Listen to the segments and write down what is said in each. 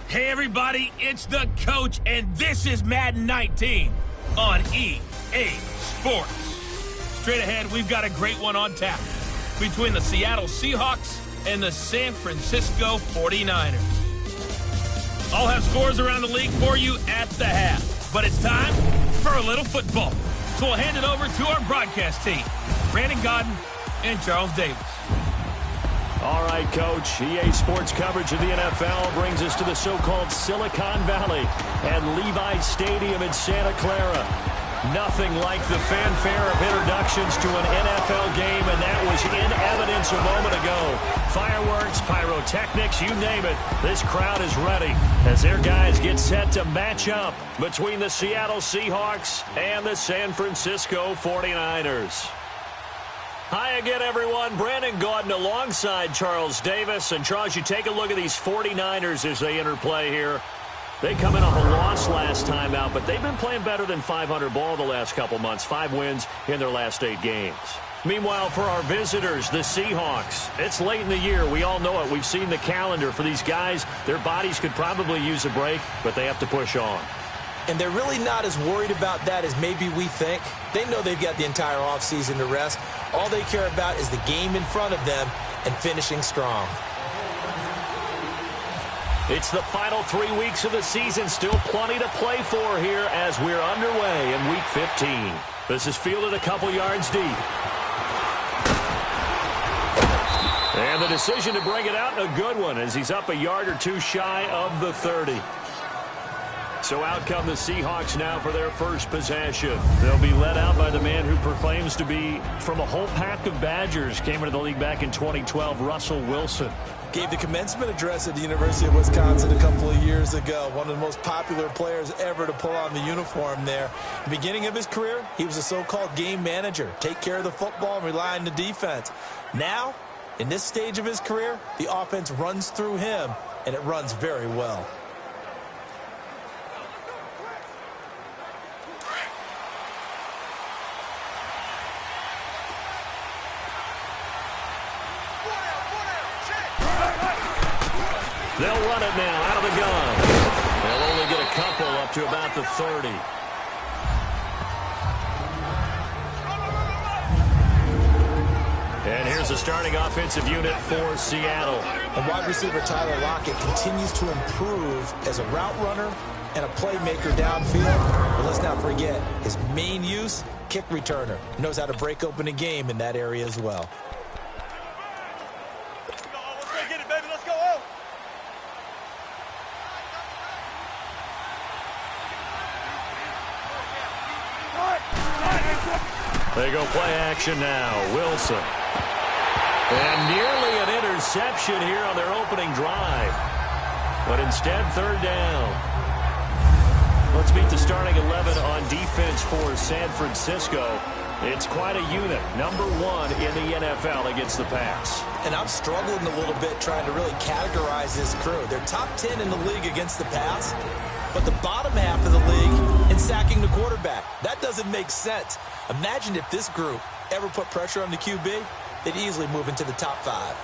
Hey everybody, it's the coach, and this is Madden 19 on EA Sports. Straight ahead, we've got a great one on tap between the Seattle Seahawks and the San Francisco 49ers. I'll have scores around the league for you at the half, but it's time for a little football. So we'll hand it over to our broadcast team, Brandon Godden and Charles Davis. All right, Coach. EA Sports coverage of the NFL brings us to the so-called Silicon Valley at Levi's Stadium in Santa Clara. Nothing like the fanfare of introductions to an NFL game, and that was in evidence a moment ago. Fireworks, pyrotechnics, you name it. This crowd is ready as their guys get set to match up between the Seattle Seahawks and the San Francisco 49ers. Hi again, everyone. Brandon Godden alongside Charles Davis. And, Charles, you take a look at these 49ers as they interplay here. They come in off a loss last time out, but they've been playing better than 500 ball the last couple months. 5 wins in their last 8 games. Meanwhile, for our visitors, the Seahawks, it's late in the year. We all know it. We've seen the calendar. For these guys, their bodies could probably use a break, but they have to push on. And they're really not as worried about that as maybe we think. They know they've got the entire offseason to rest. All they care about is the game in front of them and finishing strong. It's the final 3 weeks of the season. Still plenty to play for here as we're underway in Week 15. This is fielded a couple yards deep. And the decision to bring it out in a good one as he's up a yard or two shy of the 30. So out come the Seahawks now for their first possession. They'll be led out by the man who proclaims to be from a whole pack of Badgers. Came into the league back in 2012, Russell Wilson. Gave the commencement address at the University of Wisconsin a couple of years ago. One of the most popular players ever to pull on the uniform there. The beginning of his career, he was a so-called game manager. Take care of the football and rely on the defense. Now, in this stage of his career, the offense runs through him, and it runs very well. They'll run it now out of the gun. They'll only get a couple up to about the 30. And here's the starting offensive unit for Seattle. And wide receiver Tyler Lockett continues to improve as a route runner and a playmaker downfield. But let's not forget, his main use, kick returner. Knows how to break open a game in that area as well. They go play action now. Wilson. And nearly an interception here on their opening drive. But instead, third down. Let's meet the starting 11 on defense for San Francisco. It's quite a unit. Number 1 in the NFL against the pass. And I'm struggling a little bit trying to really categorize this crew. They're top 10 in the league against the pass, but the bottom half of the league in sacking the quarterback. That doesn't make sense. Imagine if this group ever put pressure on the QB, they'd easily move into the top 5.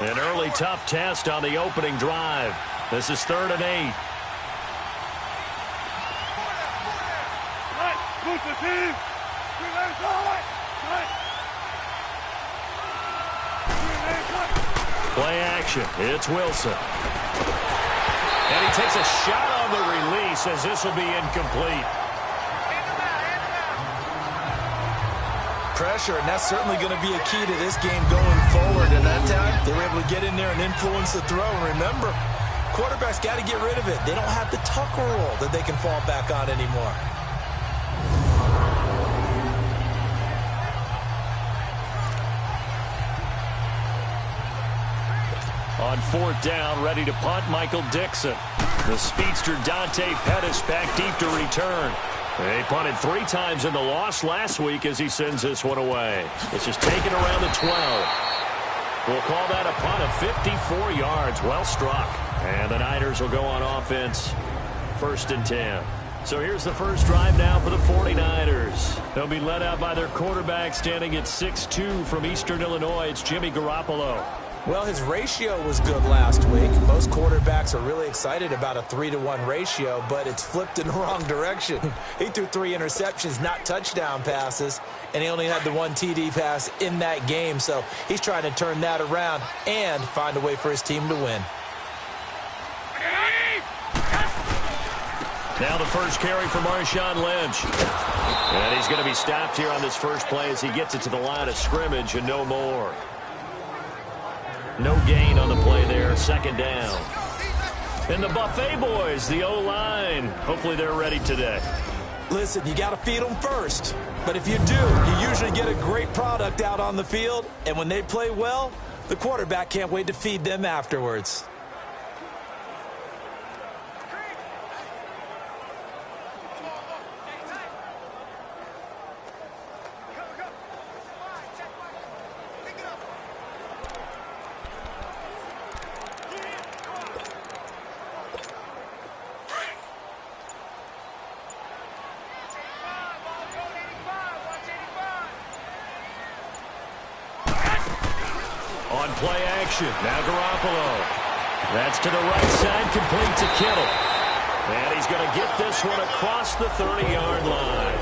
An early tough test on the opening drive. This is 3rd and 8. Play action. It's Wilson. And he takes a shot on the release as this will be incomplete. Pressure, and that's certainly going to be a key to this game going forward. And that time, they were able to get in there and influence the throw. And remember, quarterbacks got to get rid of it. They don't have the Tucker rule that they can fall back on anymore. On 4th down, ready to punt, Michael Dixon. The speedster Dante Pettis back deep to return. They punted 3 times in the loss last week as he sends this one away. It's just taken around the 12. We'll call that a punt of 54 yards. Well struck. And the Niners will go on offense. 1st and 10. So here's the first drive now for the 49ers. They'll be led out by their quarterback standing at 6'2" from Eastern Illinois. It's Jimmy Garoppolo. Well, his ratio was good last week. Most quarterbacks are really excited about a 3-to-1 ratio, but it's flipped in the wrong direction. He threw 3 interceptions, not touchdown passes, and he only had the 1 TD pass in that game. So he's trying to turn that around and find a way for his team to win. Now the first carry for Marshawn Lynch. And he's going to be stopped here on this first play as he gets it to the line of scrimmage and no more. No gain on the play there, second down. And the Buffet boys, the O-line, hopefully they're ready today. Listen, you got to feed them first. But if you do, you usually get a great product out on the field. And when they play well, the quarterback can't wait to feed them afterwards. Play action. Now Garoppolo. That's to the right side, complete to Kittle. And he's going to get this one across the 30-yard line.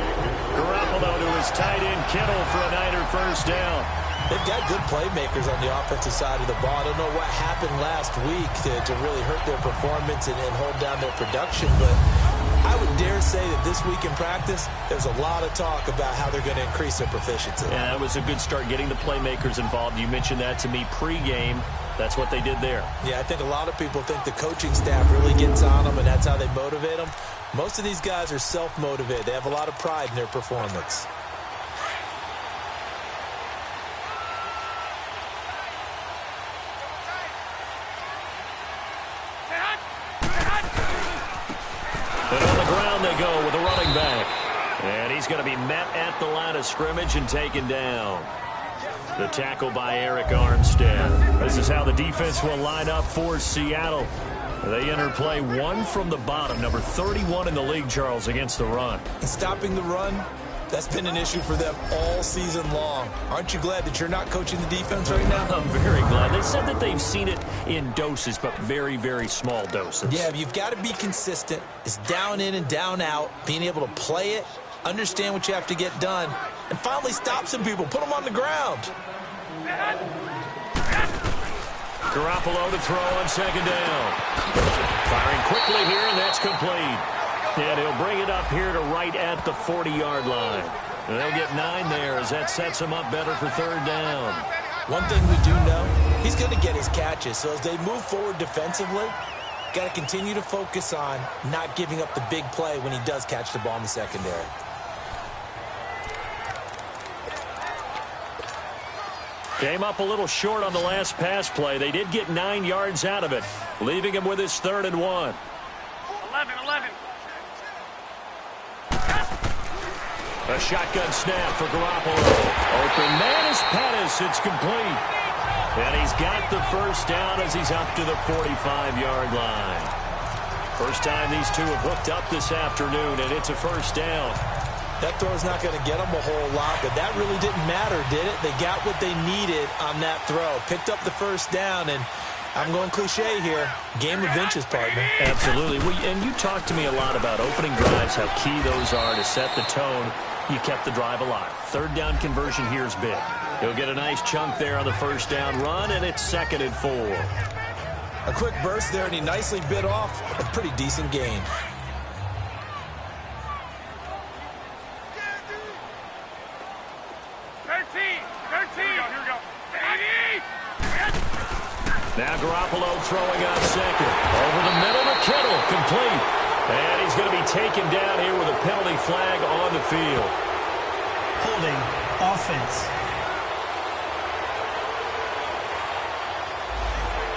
Garoppolo to his tight end Kittle for a Niner first down. They've got good playmakers on the offensive side of the ball. I don't know what happened last week to really hurt their performance and hold down their production, but I would dare say that this week in practice, there's a lot of talk about how they're going to increase their proficiency. Yeah, that was a good start getting the playmakers involved. You mentioned that to me pregame. That's what they did there. Yeah, I think a lot of people think the coaching staff really gets on them, and that's how they motivate them. Most of these guys are self-motivated. They have a lot of pride in their performance. And on the ground they go with a running back. And he's going to be met at the line of scrimmage and taken down. The tackle by Eric Armstead. This is how the defense will line up for Seattle. They enter play one from the bottom, number 31 in the league, Charles, against the run. And stopping the run, that's been an issue for them all season long. Aren't you glad that you're not coaching the defense right now? I'm very glad. They said that they've seen it in doses, but very, very small doses. Yeah, you've got to be consistent. It's down in and down out, being able to play it, understand what you have to get done, and finally stop some people, put them on the ground. Garoppolo to throw on second down. Firing quickly here, and that's complete. And he'll bring it up here to right at the 40-yard line. And they'll get 9 there as that sets him up better for third down. One thing we do know, he's going to get his catches. So as they move forward defensively, got to continue to focus on not giving up the big play when he does catch the ball in the secondary. Came up a little short on the last pass play. They did get 9 yards out of it, leaving him with his 3rd and 1. 11. A shotgun snap for Garoppolo. Open man is Pettis. It's complete. And he's got the first down as he's up to the 45-yard line. First time these two have hooked up this afternoon, and it's a first down. That throw's not going to get them a whole lot, but that really didn't matter, did it? They got what they needed on that throw. Picked up the first down, and I'm going cliche here. Game of inches, partner. Absolutely. Well, and you talked to me a lot about opening drives, how key those are to set the tone. You kept the drive alive. Third down conversion here is big. He'll get a nice chunk there on the first down run, and it's 2nd and 4. A quick burst there, and he nicely bit off a pretty decent gain. Now Garoppolo throwing on second. Over the middle to Kittle. Complete. And he's going to be taken down here with a penalty flag on the field. Holding offense.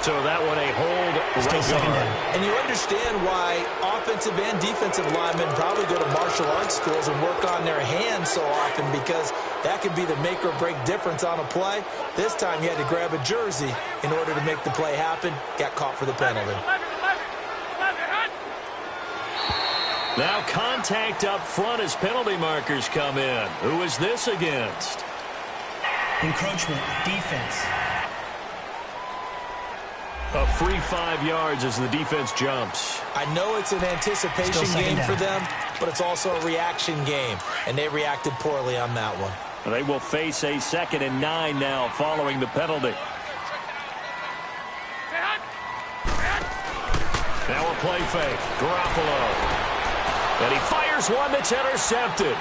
So that one a hold right guard. And you understand why offensive and defensive linemen probably go to martial arts schools and work on their hands so often, because that could be the make or break difference on a play. This time he had to grab a jersey in order to make the play happen. Got caught for the penalty. Now contact up front as penalty markers come in. Who is this against? Encroachment, defense. A free 5 yards as the defense jumps. I know it's an anticipation game for them, but it's also a reaction game, and they reacted poorly on that one. They will face a 2nd and 9 now following the penalty. Now a play fake. Garoppolo. And he fires one that's intercepted.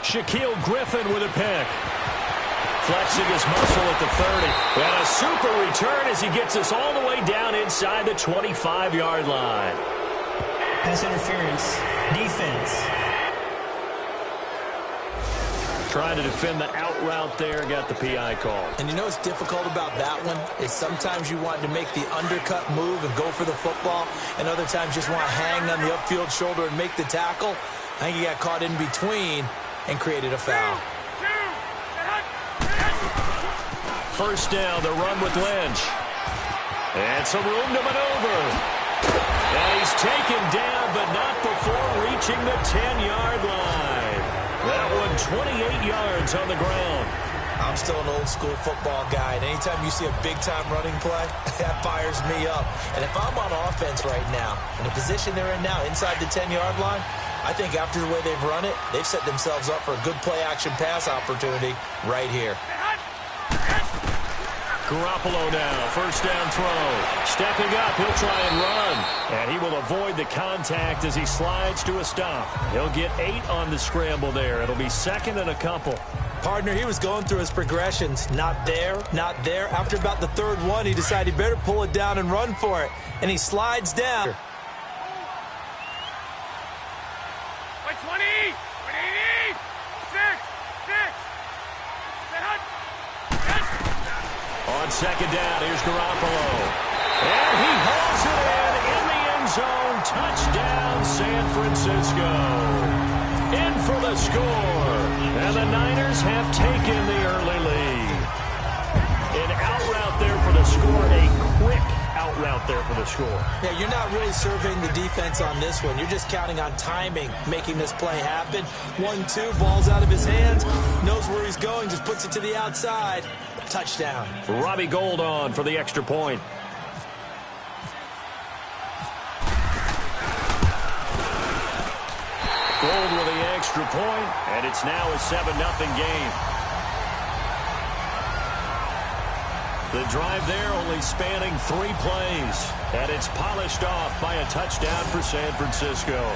Shaquille Griffin with a pick. Flexing his muscle at the 30. And a super return as he gets us all the way down inside the 25-yard line. Pass interference. Defense. Trying to defend the out route there. Got the PI call. And you know what's difficult about that one is sometimes you want to make the undercut move and go for the football, and other times just want to hang on the upfield shoulder and make the tackle. I think he got caught in between and created a foul. First down, the run with Lynch. And some room to maneuver. And he's taken down, but not before reaching the 10-yard line. That one 28 yards on the ground. I'm still an old-school football guy, and anytime you see a big-time running play, that fires me up. And if I'm on offense right now, in the position they're in now, inside the 10-yard line, I think after the way they've run it, they've set themselves up for a good play-action pass opportunity right here. Garoppolo now, first down throw. Stepping up, he'll try and run. And he will avoid the contact as he slides to a stop. He'll get 8 on the scramble there. It'll be 2nd and a couple. Partner, he was going through his progressions. Not there, not there. After about the 3rd one, he decided he better pull it down and run for it. And he slides down. 20, 180, 6. On 2nd down, here's Garoppolo. And he hauls it in the end zone. Touchdown, San Francisco. In for the score. And the Niners have taken the early lead. An out route there for the score. A quick out route there for the score. Yeah, you're not really surveying the defense on this one. You're just counting on timing, making this play happen. 1-2, ball's out of his hands. Knows where he's going, just puts it to the outside. Touchdown. Robbie Gould on for the extra point. Gould with the extra point, and it's now a 7-0 game. The drive there only spanning 3 plays, and it's polished off by a touchdown for San Francisco.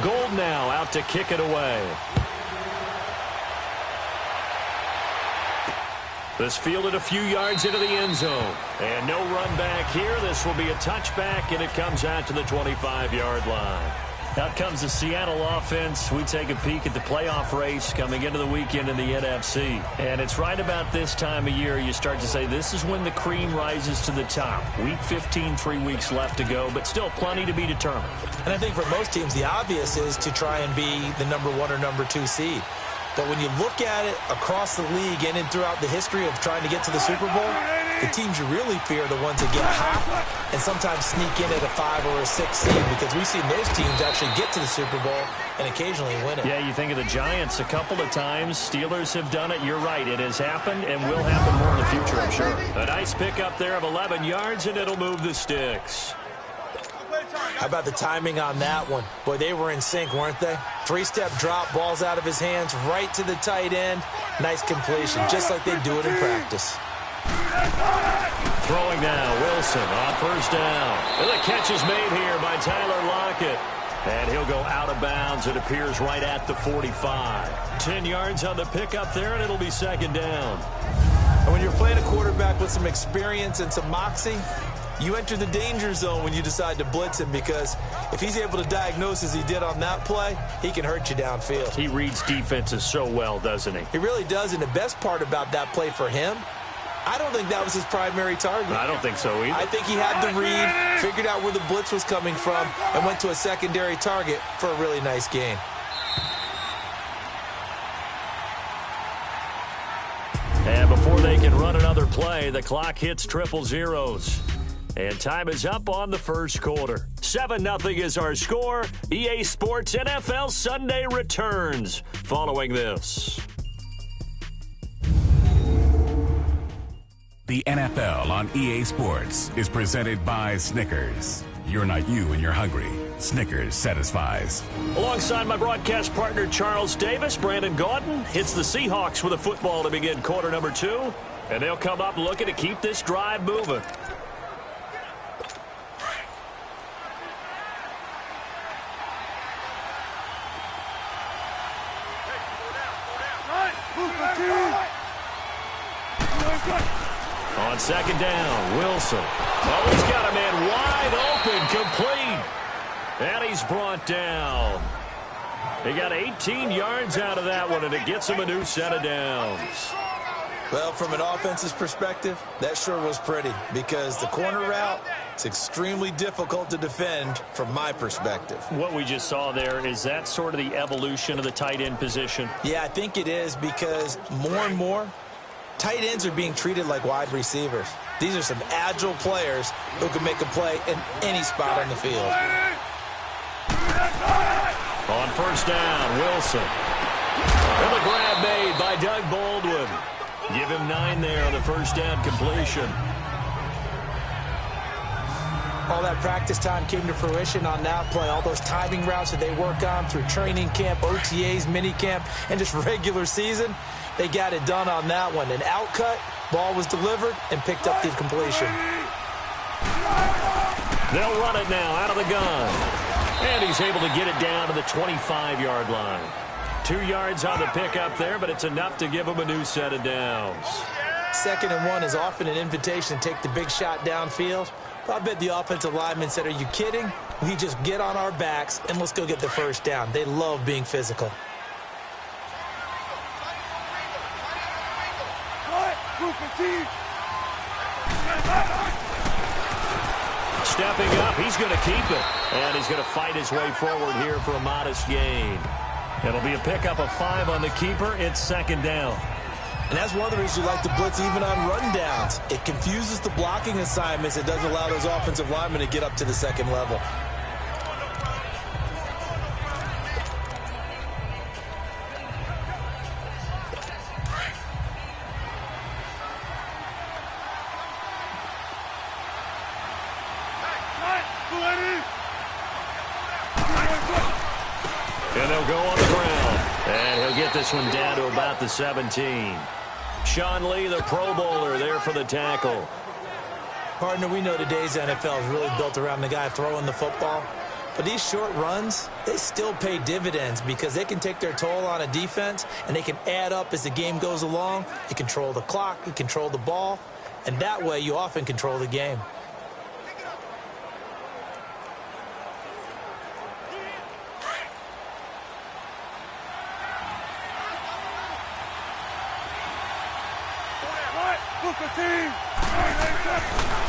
Gould now out to kick it away. This fielded a few yards into the end zone. And no run back here. This will be a touchback, and it comes out to the 25-yard line. Out comes the Seattle offense. We take a peek at the playoff race coming into the weekend in the NFC. And it's right about this time of year you start to say this is when the cream rises to the top. Week 15, 3 weeks left to go, but still plenty to be determined. And I think for most teams, the obvious is to try and be the number 1 or number 2 seed. But when you look at it across the league and throughout the history of trying to get to the Super Bowl, the teams you really fear are the ones that get hot and sometimes sneak in at a 5 or a 6 seed, because we've seen those teams actually get to the Super Bowl and occasionally win it. Yeah, you think of the Giants a couple of times. Steelers have done it. You're right. It has happened and will happen more in the future, I'm sure. A nice pickup there of 11 yards, and it'll move the sticks. How about the timing on that one? Boy, they were in sync, weren't they? 3-step drop, ball's out of his hands, right to the tight end. Nice completion, just like they do it in practice. Throwing now, Wilson on first down. And the catch is made here by Tyler Lockett. And he'll go out of bounds. It appears right at the 45. 10 yards on the pickup there, and it'll be 2nd down. And when you're playing a quarterback with some experience and some moxie, you enter the danger zone when you decide to blitz him, because if he's able to diagnose as he did on that play, he can hurt you downfield. He reads defenses so well, doesn't he? He really does, and the best part about that play for him, I don't think that was his primary target. I don't think so either. I think he had the read, figured out where the blitz was coming from, and went to a secondary target for a really nice gain. And before they can run another play, the clock hits triple zeros. And time is up on the first quarter. 7-0 is our score. EA Sports NFL Sunday returns following this. The NFL on EA Sports is presented by Snickers. You're not you when you're hungry. Snickers satisfies. Alongside my broadcast partner Charles Davis, Brandon Gaudin hits the Seahawks with a football to begin quarter number 2. And they'll come up looking to keep this drive moving. On second down, Wilson. Oh, he's got a man wide open, complete. And he's brought down. He got 18 yards out of that one, and it gets him a new set of downs. Well, from an offense's perspective, that sure was pretty because the corner route, it's extremely difficult to defend from my perspective. What we just saw there, is that sort of the evolution of the tight end position? Yeah, I think it is because more and more, tight ends are being treated like wide receivers. These are some agile players who can make a play in any spot on the field. On first down, Wilson. And the grab made by Doug Baldwin. Give him 9 there on the first down completion. All that practice time came to fruition on that play. All those timing routes that they work on through training camp, OTAs, mini camp, and just regular season, they got it done on that one. An outcut, ball was delivered, and picked up the completion. They'll run it now out of the gun. And he's able to get it down to the 25-yard line. 2 yards on the pickup there, but it's enough to give him a new set of downs. 2nd and 1 is often an invitation to take the big shot downfield. But I bet the offensive lineman said, are you kidding? We just get on our backs and let's go get the first down. They love being physical. Stepping up, he's going to keep it. And he's going to fight his way forward here for a modest gain. It'll be a pickup of 5 on the keeper. It's 2nd down. And that's one of the reasons you like to blitz even on run downs. It confuses the blocking assignments. It doesn't allow those offensive linemen to get up to the 2nd level. And they'll go on the ground. And he'll get this one down to about the 17. Sean Lee, the Pro Bowler, there for the tackle. Partner, we know today's NFL is really built around the guy throwing the football. But these short runs, they still pay dividends because they can take their toll on a defense and they can add up as the game goes along. You control the clock, you control the ball, and that way you often control the game.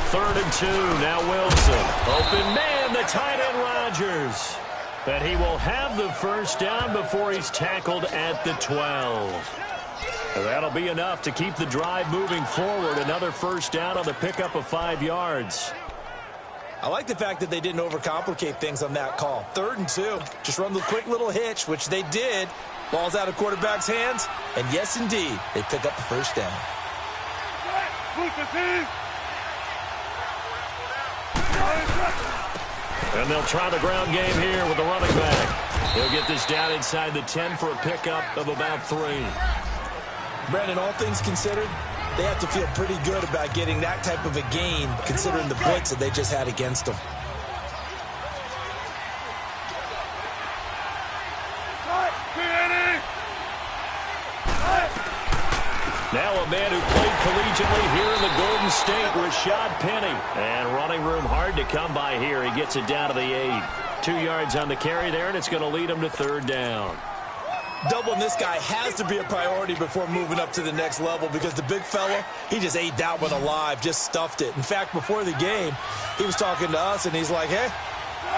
Third and 2, now Wilson. Open man, the tight end Rodgers. But he will have the first down before he's tackled at the 12. That'll be enough to keep the drive moving forward. Another first down on the pickup of 5 yards. I like the fact that they didn't overcomplicate things on that call. 3rd and 2, just run the quick little hitch, which they did. Ball's out of quarterback's hands, and yes, indeed, they pick up the first down. And they'll try the ground game here with the running back. He'll get this down inside the 10 for a pickup of about 3. Brandon, all things considered, they have to feel pretty good about getting that type of a gain considering the blitz that they just had against them. Now a man who played collegiately here in the Golden State, Rashad Penny. And running room hard to come by here. He gets it down to the 8. 2 yards on the carry there, and it's going to lead him to 3rd down. Doubling this guy has to be a priority before moving up to the next level because the big fella, he just ate that one alive, just stuffed it. In fact, before the game, he was talking to us, and he's like, hey,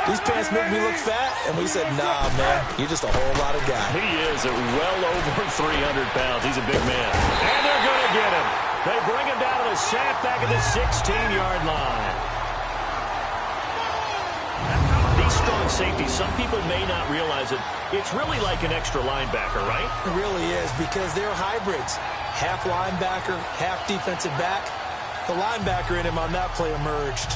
these pants make me look fat. And we said, nah, man, you're just a whole lot of guy. He is at well over 300 pounds. He's a big man. And they're going to get him. They bring him down to the sack back at the 16-yard line. safety, some people may not realize it. It's really like an extra linebacker, right? It really is, because they're hybrids. Half linebacker, half defensive back. The linebacker in him on that play emerged.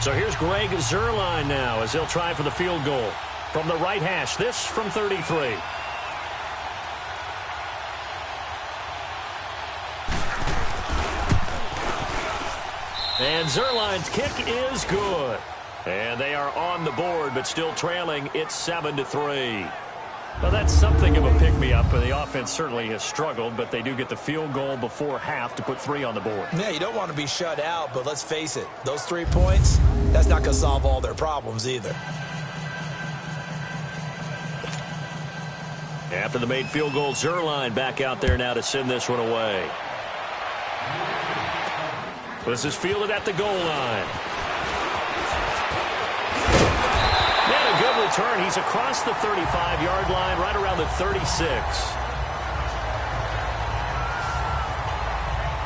So here's Greg Zuerlein now as he'll try for the field goal. From the right hash, this from 33. And Zuerlein's kick is good. And they are on the board, but still trailing. It's 7-3. Well, that's something of a pick-me-up, and the offense certainly has struggled, but they do get the field goal before half to put 3 on the board. Yeah, you don't want to be shut out, but let's face it, those 3 points, that's not going to solve all their problems either. After the made field goal, Zuerlein back out there now to send this one away. This is fielded at the goal line. And a good return. He's across the 35-yard line, right around the 36.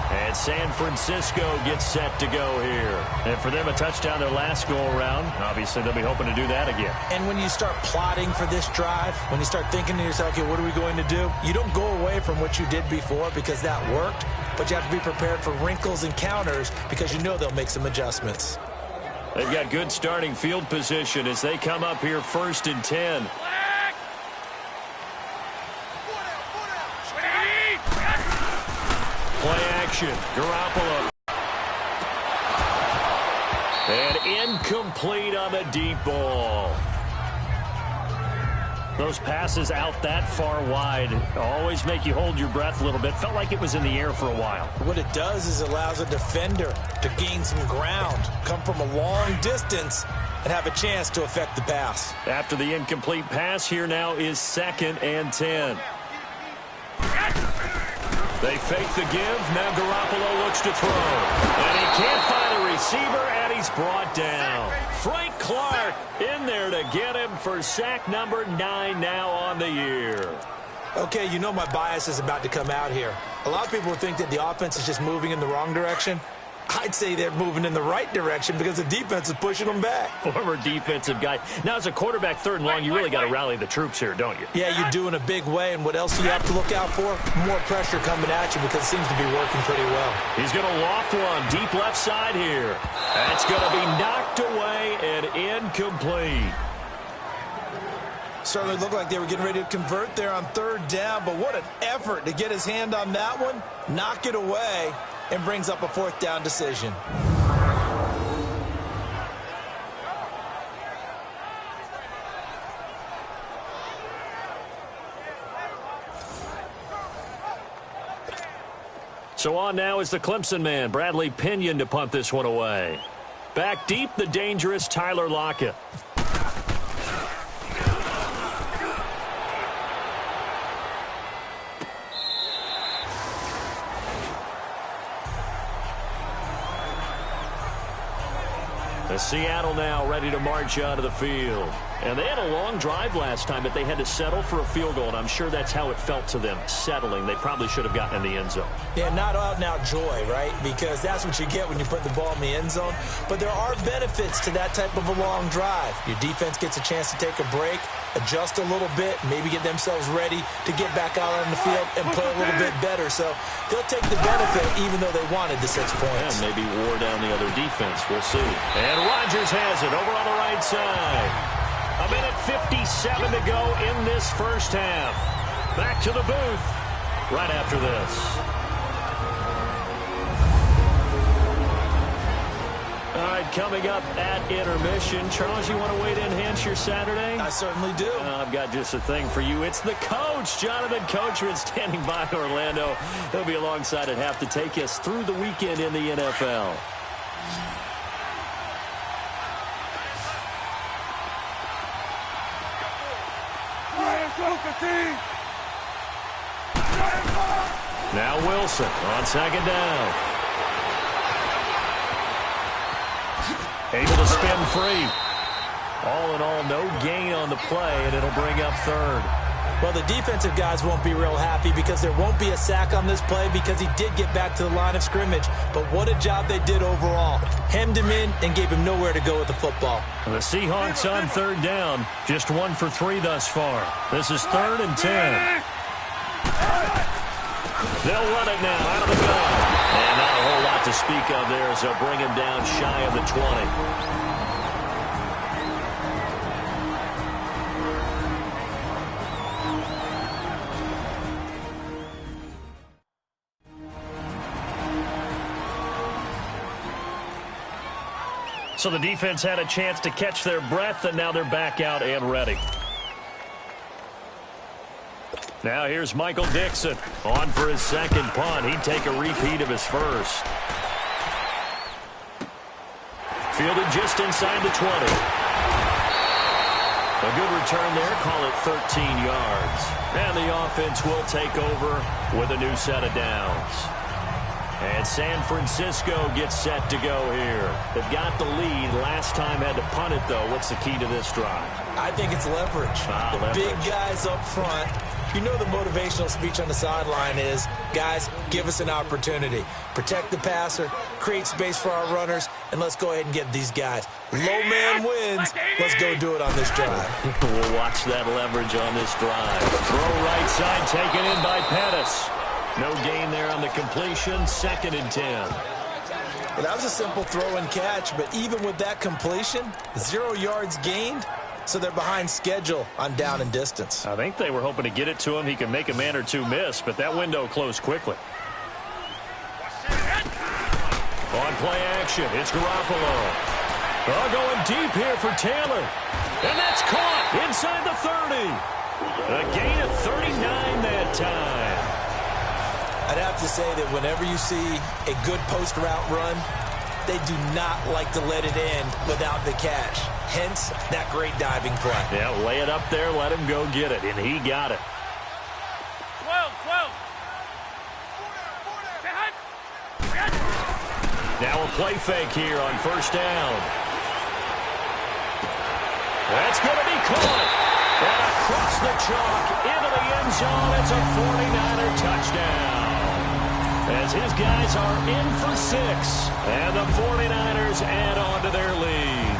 And San Francisco gets set to go here. And for them, a touchdown their last go-around. Obviously, they'll be hoping to do that again. And when you start plotting for this drive, when you start thinking to yourself, okay, what are we going to do? You don't go away from what you did before because that worked, but you have to be prepared for wrinkles and counters because you know they'll make some adjustments. They've got good starting field position as they come up here 1st and 10. Play action. Garoppolo. And incomplete on the deep ball. Those passes out that far wide always make you hold your breath a little bit. Felt like it was in the air for a while. What it does is it allows a defender to gain some ground, come from a long distance, and have a chance to affect the pass. After the incomplete pass, here now is 2nd and 10. They fake the give. Now Garoppolo looks to throw. And he can't find a receiver, and he's brought down. Frank Clark in there to get him for sack number 9 now on the year. Okay, you know my bias is about to come out here. A lot of people think that the offense is just moving in the wrong direction. I'd say they're moving in the right direction because the defense is pushing them back. Former defensive guy. Now, as a quarterback, 3rd and long, you really got to rally the troops here, don't you? Yeah, you do in a big way. And what else do you have to look out for? More pressure coming at you because it seems to be working pretty well. He's going to loft one deep left side here. That's going to be knocked away and incomplete. Certainly looked like they were getting ready to convert there on 3rd down, but what an effort to get his hand on that one, knock it away, and brings up a 4th down decision. So on now is the Clemson man, Bradley Pinion, to punt this one away. Back deep, the dangerous Tyler Lockett. Seattle now ready to march out of the field. And they had a long drive last time, but they had to settle for a field goal, and I'm sure that's how it felt to them, settling. They probably should have gotten in the end zone. Yeah, not out-and-out joy, right? Because that's what you get when you put the ball in the end zone. But there are benefits to that type of a long drive. Your defense gets a chance to take a break, adjust a little bit, maybe get themselves ready to get back out on the field and play a little bit better. So they'll take the benefit even though they wanted the 6 points. And maybe wore down the other defense. We'll see. And Rodgers has it over on the right side. A minute 57 to go in this first half. Back to the booth right after this. All right, coming up at intermission. Charles, you want to wait in enhance your Saturday? I certainly do. I've got just a thing for you. It's the coach, Jonathan Coachman, standing by in Orlando. He'll be alongside at half to take us through the weekend in the NFL. Now Wilson on second down. Able to spin free. All in all, no gain on the play, and it'll bring up third. Well, the defensive guys won't be real happy because there won't be a sack on this play because he did get back to the line of scrimmage. But what a job they did overall. Hemmed him in and gave him nowhere to go with the football. The Seahawks on third down. Just 1 for 3 thus far. This is 3rd and 10. They'll run it now out of the gun. And not a whole lot to speak of there as they'll bring him down shy of the 20. So the defense had a chance to catch their breath, and now they're back out and ready. Now here's Michael Dixon on for his second punt. He'd take a repeat of his first. Fielded just inside the 20. A good return there, call it 13 yards. And the offense will take over with a new set of downs. And San Francisco gets set to go here. They've got the lead. Last time had to punt it, though. What's the key to this drive? I think it's leverage. The big guys up front. You know the motivational speech on the sideline is, guys, give us an opportunity. Protect the passer, create space for our runners, and let's go ahead and get these guys. Low man wins. Let's go do it on this drive. We'll watch that leverage on this drive. Throw right side taken in by Pettis. No gain there on the completion. 2nd and 10. Well, that was a simple throw and catch, but even with that completion, 0 yards gained, so they're behind schedule on down and distance. I think they were hoping to get it to him. He could make a man or two miss, but that window closed quickly. On play action, it's Garoppolo. Oh, going deep here for Taylor. And that's caught inside the 30. A gain of 39 that time. I'd have to say that whenever you see a good post route run, they do not like to let it end without the catch. Hence, that great diving play. Yeah, lay it up there, let him go get it, and he got it. 12. Now a play fake here on first down. That's going to be caught. And across the chalk into the end zone, it's a 49er touchdown. As his guys are in for 6. And the 49ers add on to their lead.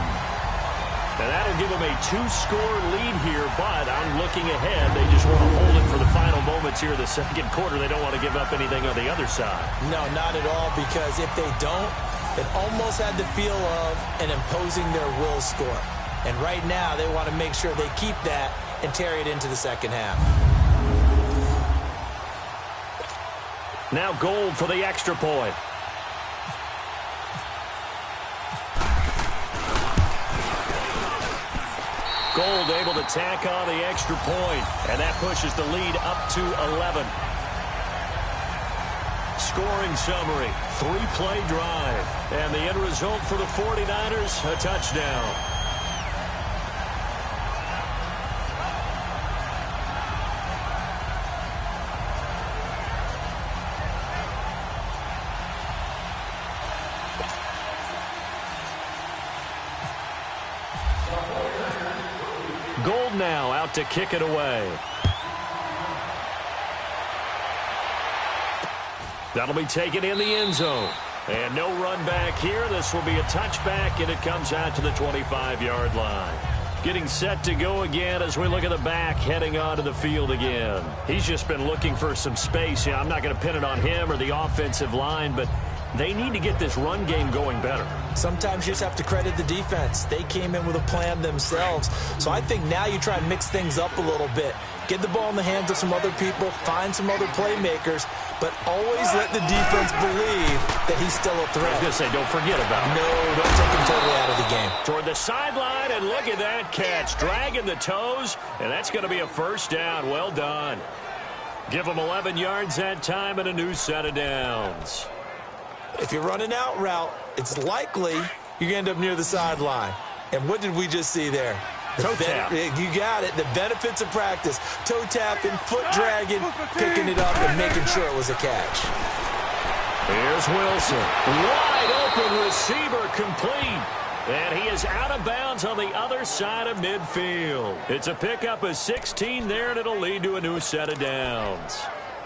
And that'll give them a 2-score lead here, but I'm looking ahead. They just want to hold it for the final moments here of the second quarter. They don't want to give up anything on the other side. No, not at all, because if they don't, it almost had the feel of an imposing their will score. And right now, they want to make sure they keep that and carry it into the second half. Now Gold for the extra point. Gold able to tack on the extra point, and that pushes the lead up to 11. Scoring summary, 3-play drive, and the end result for the 49ers, a touchdown. Gold now out to kick it away. That'll be taken in the end zone. And no run back here. This will be a touchback, and it comes out to the 25-yard line. Getting set to go again as we look at the back heading onto the field again. He's just been looking for some space. Yeah, I'm not going to pin it on him or the offensive line, but they need to get this run game going better. Sometimes you just have to credit the defense. They came in with a plan themselves. So I think now you try and mix things up a little bit. Get the ball in the hands of some other people, find some other playmakers, but always let the defense believe that he's still a threat. I was going to say, don't forget about him. No, don't take him totally out of the game. Toward the sideline, and look at that catch. Dragging the toes, and that's going to be a first down. Well done. Give them 11 yards that time and a new set of downs. If you're running out route, it's likely you're going to end up near the sideline. And what did we just see there? Toe tap. You got it. The benefits of practice. Toe tapping, foot dragging, picking it up, and making sure it was a catch. Here's Wilson. Wide open receiver complete. And he is out of bounds on the other side of midfield. It's a pickup of 16 there, and it'll lead to a new set of downs.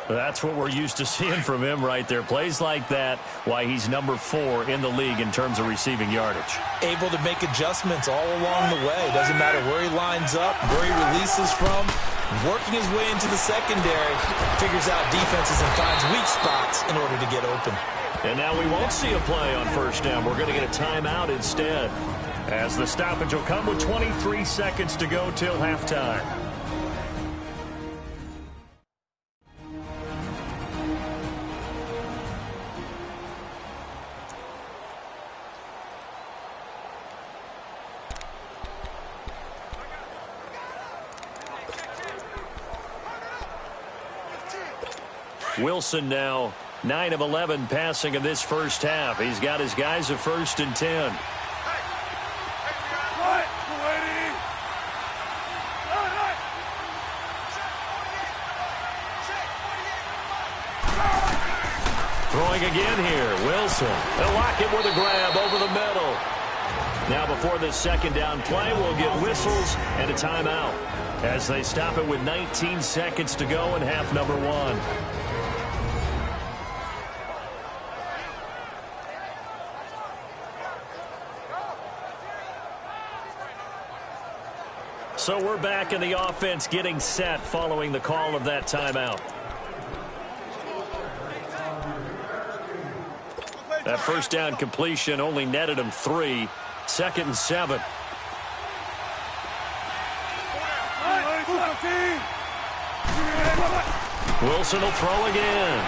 That's what we're used to seeing from him right there. Plays like that, why he's number 4 in the league in terms of receiving yardage. Able to make adjustments all along the way. Doesn't matter where he lines up, where he releases from. Working his way into the secondary, figures out defenses and finds weak spots in order to get open. And now we won't see a play on first down. We're going to get a timeout instead, as the stoppage will come with 23 seconds to go till halftime. Wilson now 9 of 11 passing in this first half. He's got his guys at 1st and 10. Throwing again here. Wilson. They'll lock it with a grab over the middle. Now before this second down play, we'll get whistles and a timeout as they stop it with 19 seconds to go in half number 1. So we're back in the offense getting set following the call of that timeout. That first down completion only netted him 3. 2nd and 7. Wilson will throw again.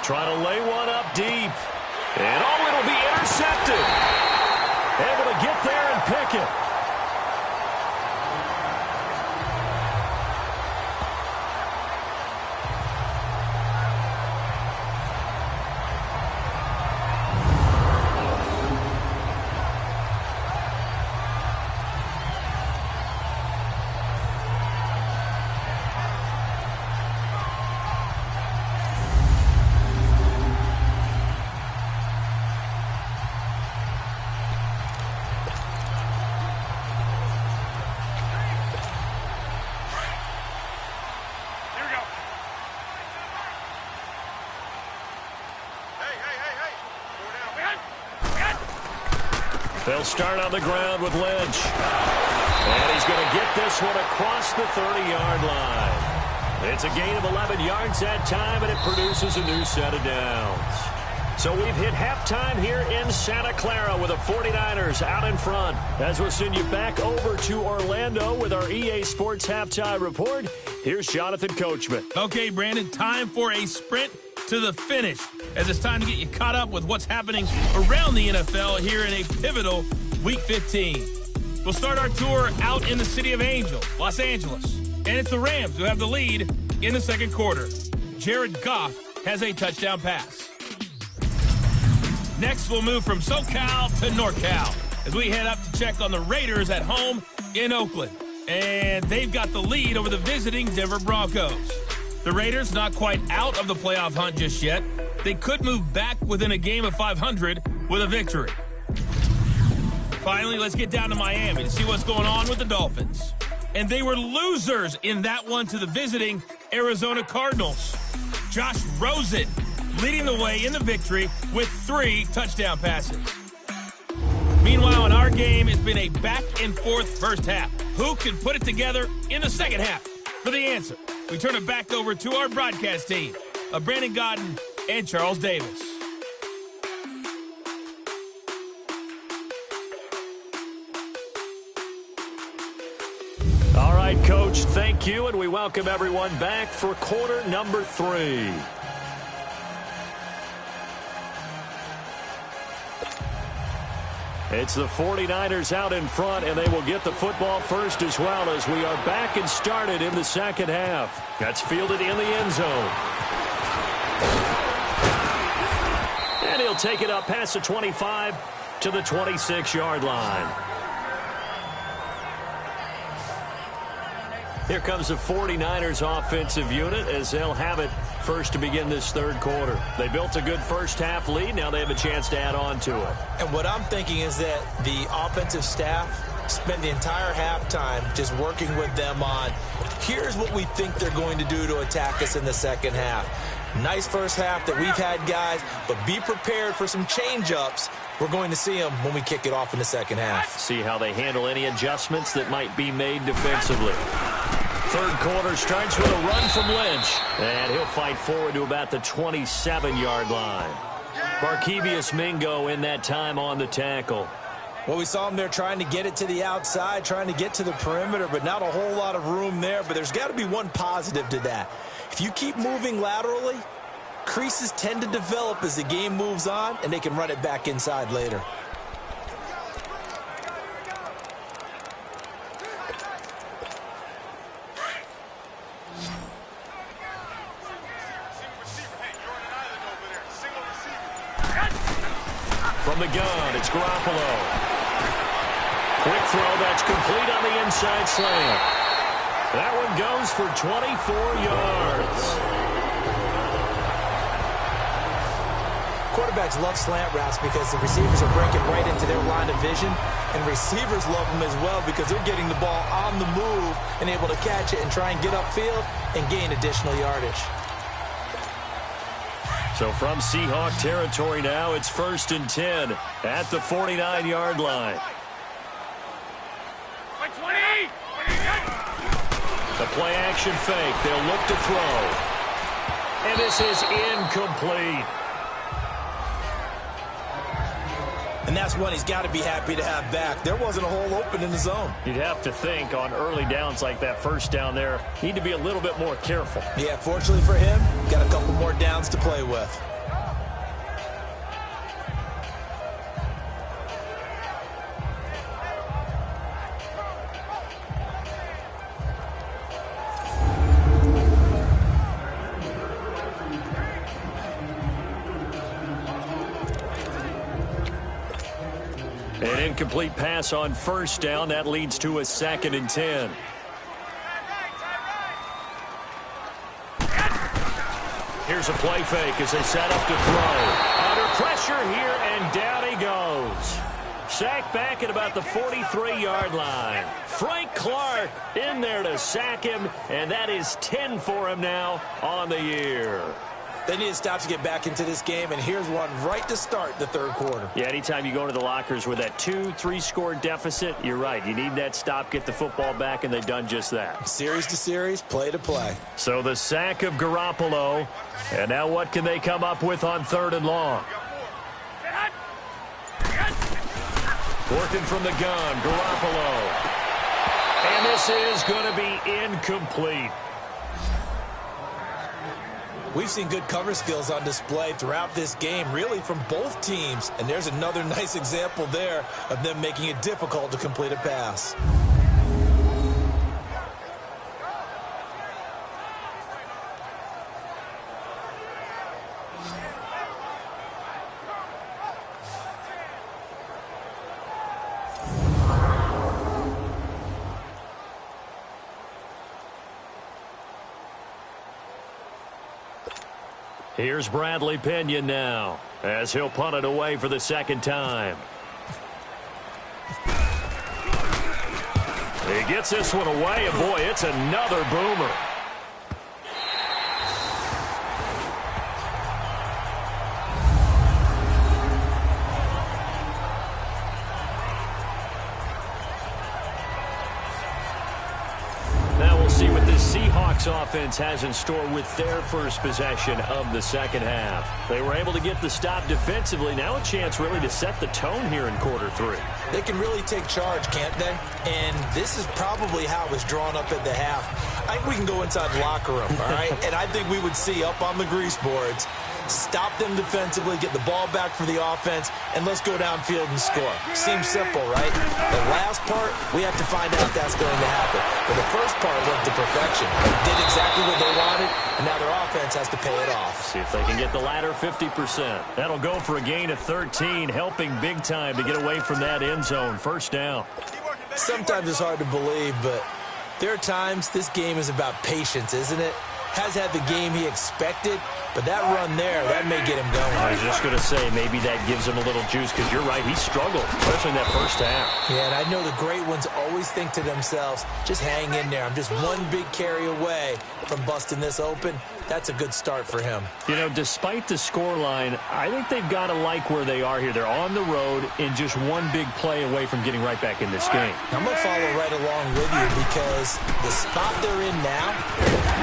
Trying to lay one up deep. And it'll be intercepted. Able to get there and pick it. They'll start on the ground with Lynch. And he's going to get this one across the 30-yard line. It's a gain of 11 yards that time, and it produces a new set of downs. So we've hit halftime here in Santa Clara with the 49ers out in front. As we'll send you back over to Orlando with our EA Sports Halftime Report, here's Jonathan Coachman. Okay, Brandon, time for a sprint to the finish, as it's time to get you caught up with what's happening around the NFL here in a pivotal Week 15. We'll start our tour out in the city of Angels, Los Angeles. And it's the Rams who have the lead in the second quarter. Jared Goff has a touchdown pass. Next, we'll move from SoCal to NorCal as we head up to check on the Raiders at home in Oakland. And they've got the lead over the visiting Denver Broncos. The Raiders not quite out of the playoff hunt just yet. They could move back within a game of 500 with a victory. Finally, let's get down to Miami to see what's going on with the Dolphins. And they were losers in that one to the visiting Arizona Cardinals. Josh Rosen leading the way in the victory with 3 touchdown passes. Meanwhile, in our game, it's been a back-and-forth first half. Who can put it together in the second half? For the answer, we turn it back over to our broadcast team of Brandon Godden and Charles Davis. All right, Coach, thank you, and we welcome everyone back for quarter number 3. It's the 49ers out in front, and they will get the football first as well as we are back and started in the second half. That's fielded in the end zone. And he'll take it up past the 25 to the 26-yard line. Here comes the 49ers offensive unit as they'll have it first to begin this third quarter. They built a good first-half lead. Now they have a chance to add on to it. And what I'm thinking is that the offensive staff spend the entire halftime just working with them on, here's what we think they're going to do to attack us in the second half. Nice first half that we've had, guys, but be prepared for some change-ups. We're going to see them when we kick it off in the second half. See how they handle any adjustments that might be made defensively. Third quarter starts with a run from Lynch, and he'll fight forward to about the 27-yard line. Markevius Mingo in that time on the tackle. Well, we saw him there trying to get it to the outside, trying to get to the perimeter, but not a whole lot of room there. But there's got to be one positive to that. If you keep moving laterally, creases tend to develop as the game moves on, and they can run it back inside later. From the gun, it's Garoppolo. Quick throw that's complete on the inside slant. That one goes for 24 yards. Quarterbacks love slant routes because the receivers are breaking right into their line of vision, and receivers love them as well because they're getting the ball on the move and able to catch it and try and get upfield and gain additional yardage. So from Seahawk territory now, it's 1st and 10 at the 49-yard line. The play action fake. They'll look to throw. And this is incomplete. And that's one he's got to be happy to have back. There wasn't a hole open in the zone. You'd have to think on early downs like that first down there, need to be a little bit more careful. Yeah, fortunately for him, got a couple more downs to play with. An incomplete pass on first down. That leads to a 2nd and 10. Here's a play fake as they set up to throw. Under pressure here, and down he goes. Sacked back at about the 43-yard line. Frank Clark in there to sack him, and that is 10 for him now on the year. They need to stop to get back into this game, and here's one right to start the third quarter. Yeah, anytime you go to the lockers with that 2-3 score deficit, you're right. You need that stop, get the football back, and they've done just that. Series to series, play to play. So the sack of Garoppolo, and now what can they come up with on 3rd and long? Working from the gun, Garoppolo. And this is going to be incomplete. We've seen good cover skills on display throughout this game, really from both teams. And there's another nice example there of them making it difficult to complete a pass. Here's Bradley Pinion now as he'll punt it away for the 2nd time. He gets this one away, and boy, it's another boomer. Now we'll see what this Seahawks offense has in store with their first possession of the second half. They were able to get the stop defensively. Now a chance really to set the tone here in quarter 3. They can really take charge, can't they? And this is probably how it was drawn up at the half. I think we can go inside the locker room, all right? And I think we would see up on the grease boards, stop them defensively, get the ball back for the offense, and let's go downfield and score. Seems simple, right? The last part, we have to find out if that's going to happen. But the first part went to perfection. They did exactly what they wanted, and now their offense has to pay it off. See if they can get the latter 50%. That'll go for a gain of 13, helping big time to get away from that end zone. First down. Sometimes it's hard to believe, but There are times this game is about patience, isn't it? Has had the game he expected, but that run there, that may get him going. I was just going to say, maybe that gives him a little juice, because you're right, he struggled, especially in that first half. Yeah, and I know the great ones always think to themselves, just hang in there. I'm just one big carry away from busting this open. That's a good start for him. You know, despite the scoreline, I think they've got to like where they are here. They're on the road and just one big play away from getting right back in this game. I'm going to follow right along with you because the spot they're in now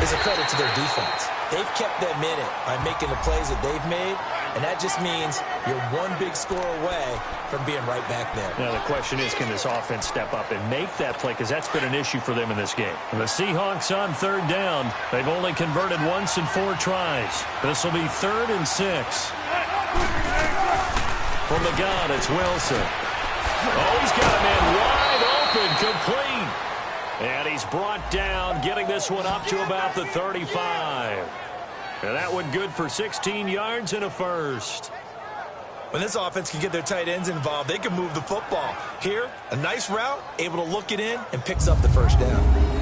is a credit to their defense. They've kept them in it by making the plays that they've made, and that just means you're one big score away from being right back there. Now, the question is, can this offense step up and make that play? Because that's been an issue for them in this game. The Seahawks on third down. They've only converted once in 4 tries. This will be 3rd and 6. From the gun, it's Wilson. Oh, he's got a man wide open, complete. And he's brought down, getting this one up to about the 35. And that one good for 16 yards and a first. When this offense can get their tight ends involved, they can move the football. Here, a nice route, able to look it in, and picks up the first down.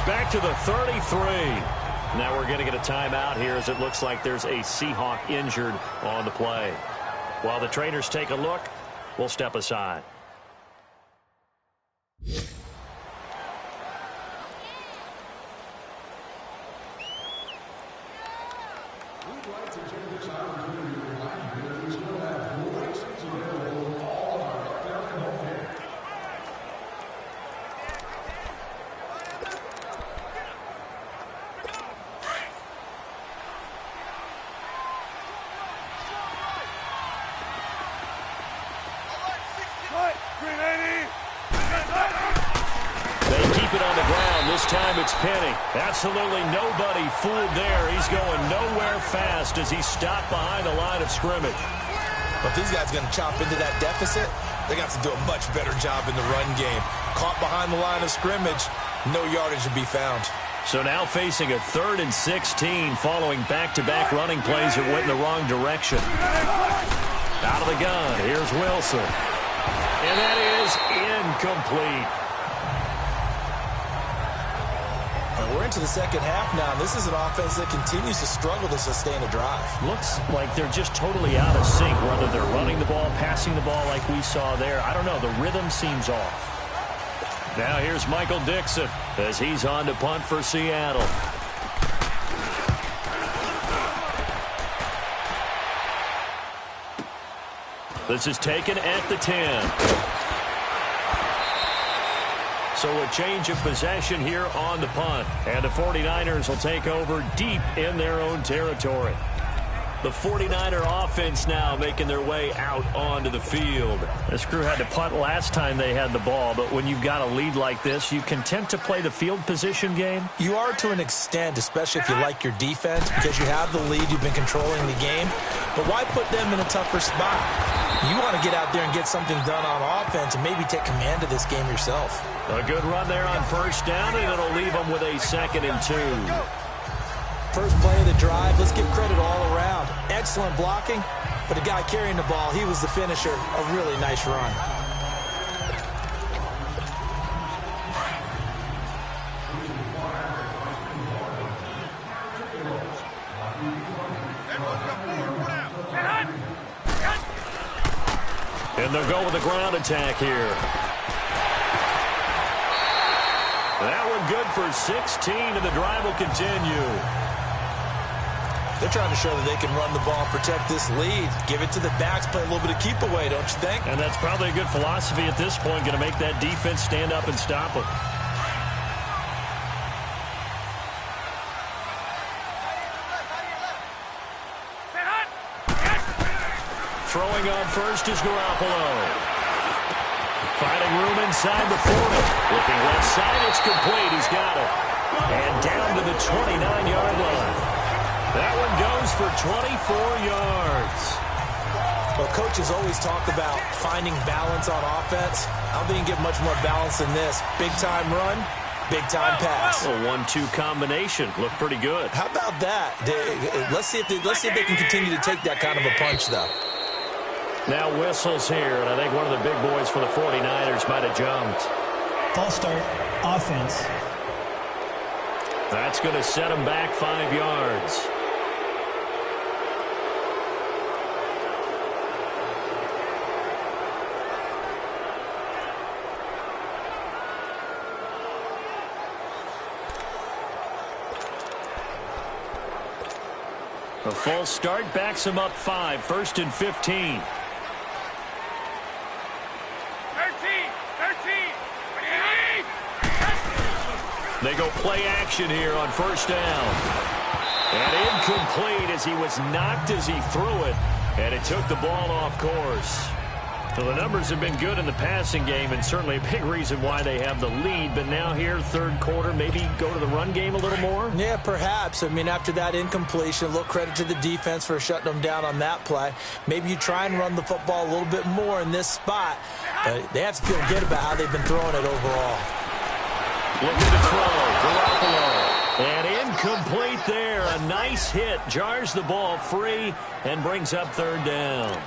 Back to the 33. Now we're going to get a timeout here as it looks like there's a Seahawk injured on the play. While the trainers take a look, we'll step aside. Absolutely nobody fooled there. He's going nowhere fast as he's stopped behind the line of scrimmage. But if these guys are going to chop into that deficit, they got to do a much better job in the run game. Caught behind the line of scrimmage, no yardage to be found. So now facing a 3rd and 16 following back-to-back running plays that went in the wrong direction. Out of the gun, here's Wilson. And that is incomplete. We're into the second half now. This is an offense that continues to struggle to sustain a drive. Looks like they're just totally out of sync, whether they're running the ball, passing the ball like we saw there. I don't know. The rhythm seems off. Now here's Michael Dixon as he's on to punt for Seattle. This is taken at the 10. So a change of possession here on the punt. And the 49ers will take over deep in their own territory. The 49er offense now making their way out onto the field. This crew had to punt last time they had the ball, but when you've got a lead like this, you content to play the field position game? You are to an extent, especially if you like your defense, because you have the lead, you've been controlling the game. But why put them in a tougher spot? You want to get out there and get something done on offense and maybe take command of this game yourself. A good run there on first down, and it'll leave them with a 2nd and 2. First play of the drive, let's give credit all around. Excellent blocking, but the guy carrying the ball, he was the finisher. A really nice run. And they'll go with a ground attack here. That one good for 16, and the drive will continue. They're trying to show that they can run the ball and protect this lead. Give it to the backs, play a little bit of keep away, don't you think? And that's probably a good philosophy at this point, going to make that defense stand up and stop them. Throwing on first is Garoppolo. Finding room inside the 40. Looking left side, it's complete. He's got it. And down to the 29-yard line. That one goes for 24 yards. Well, coaches always talk about finding balance on offense. I don't think you can get much more balance than this. Big-time run, big-time pass. A 1-2 combination. Looked pretty good. How about that? Let's see if they can continue to take that kind of a punch, though. Now whistles here, and I think one of the big boys for the 49ers might have jumped. False start, offense. That's going to set him back 5 yards. A false start backs him up 5, 1st and 15. 13. They go play action here on 1st down. And incomplete as he was knocked as he threw it. And it took the ball off course. Well, the numbers have been good in the passing game, and certainly a big reason why they have the lead. But now here, 3rd quarter, maybe go to the run game a little more? Yeah, perhaps. I mean, after that incompletion, a little credit to the defense for shutting them down on that play. Maybe you try and run the football a little bit more in this spot. But they have to feel good about how they've been throwing it overall. Looking to throw. Garoppolo. And incomplete there. A nice hit. Jars the ball free and brings up 3rd down.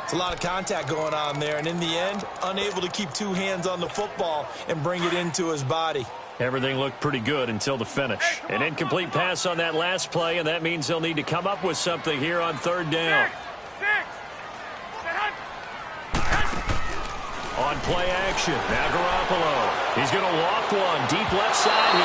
It's a lot of contact going on there, and in the end, unable to keep 2 hands on the football and bring it into his body. Everything looked pretty good until the finish. An incomplete pass on that last play, and that means they'll need to come up with something here on 3rd down. On play action, now Garoppolo. He's going to loft one deep left side